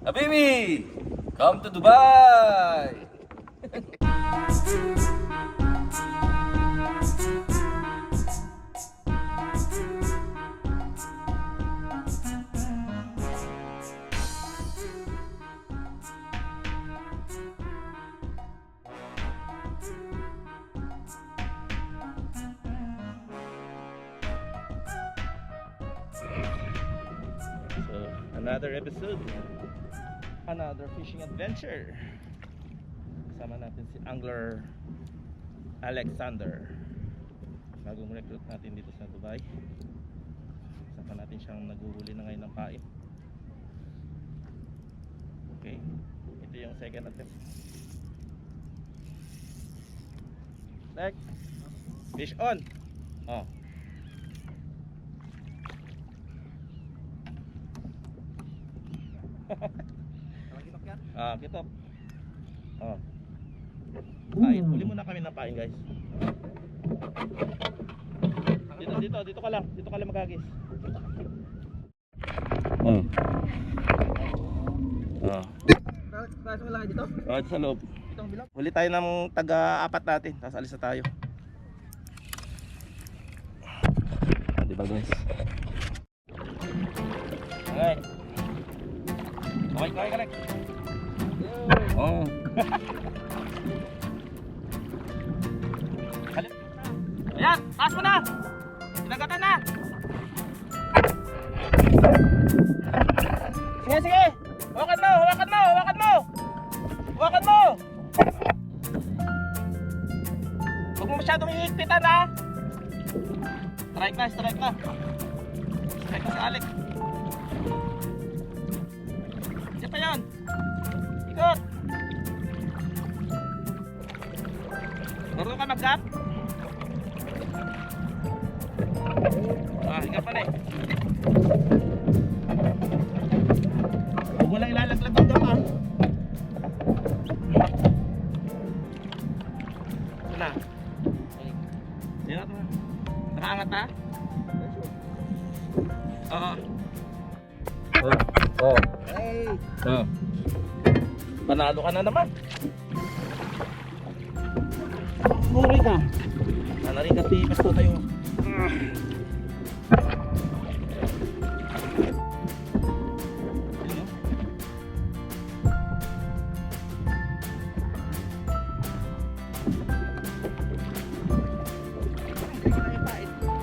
Habibi, come to Dubai. So, another episode, another fishing adventure. Kasama natin si Angler Alexander, bagong recruit natin dito sa Dubai. Kasama natin siyang naguhuli na ngayon ng pain. Okay, ito yung second attempt. Next, fish on. Oh. Kitok. Oh. Pain. Huli muna kami ng pain, guys. Dito ka lang. Dito ka lang magagis. Oh. Oh. Kaso wala kayo dito? Oh, sa loob. Itong bilog? Huli tayo ng taga-apat natin. Tapos alis na tayo. Diba, guys? Okay. Okay, correct. Oh. Ayan, taas mo na. Sinagatan na. Sige. Hawakan mo. Huwag mo masyadong iikpitan, ha. Strike na. Strike na si Alex. Diyan pa yan. Ikot. Marunong ka mag-gap? Higa pa na eh. Huwag mo lang ilalaglag ang gap, ha. Ito na. Yan na. Nakaangat, ha? Oo. Oh. Hey! Oh. Panalo ka na naman. Muli ka. Sana rin kasi pasto tayo.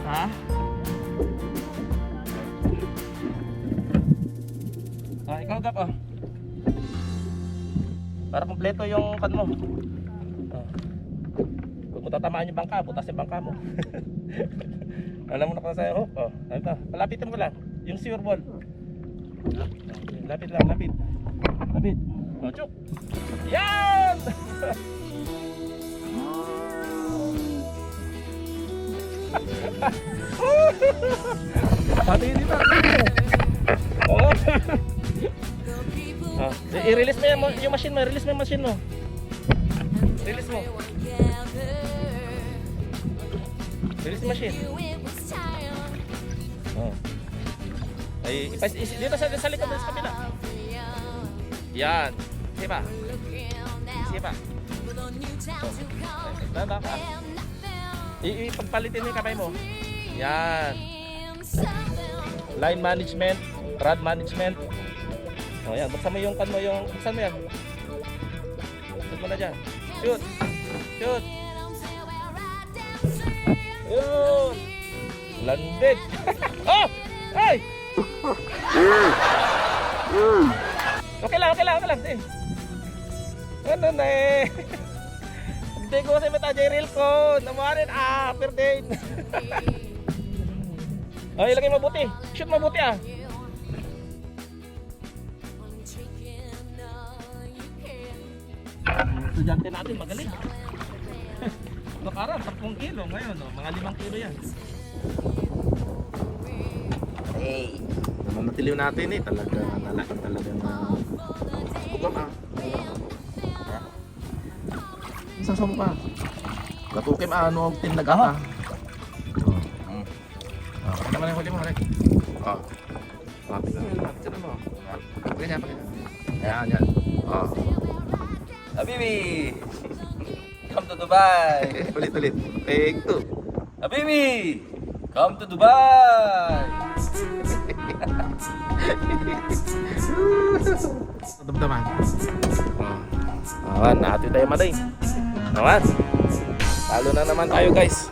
Ha? Ikaw gap, oh. Para kumpleto yung kan mo. Huwag mo tatamaan yung bangka, butas yung bangka mo. Alam mo na kung sa'yo, oh. Ito, palapitin mo lang yung sewer ball. Lapit. Oh, chuk. Yan! Pati dito. Oh. I-release mo yung machine mo, release mo. Release yung machine. Oh. Ay, dito sa likod sa kabila. Yan. Sige pa. Oh. Baba ka. Ipagpalitin mo yung kamay mo. Yan. Line management, rod management. Oh, yan. Buksan mo yung kan mo, buksan mo yan. Shoot mo na dyan. Shoot. Yun. Landed. Oh! Ay! Okay lang. Eh. Ano na eh. Hindi ko kasi matajay reel ko. Namarin. Per day. Oh, ilagay mabuti. Shoot mabuti, ah. Estudyante natin magaling. Nakaraan 10 kilo ngayon, no? Mga 5 kilo yan. Hey, namatiliw natin eh, talaga nalaki talaga na. Ugam, ah. Isasama pa. Gatukim ano, tinaga ka. Ano naman yung huli mo, Rek? Lapit na mo. Ganyan, pakita. Yan, yan. Oh. Habibi! Come to Dubai! Ulit. Take 2. Habibi! Come to Dubai! Damdaman. Awan, natin tayo malay. Awan. Talo na naman tayo guys.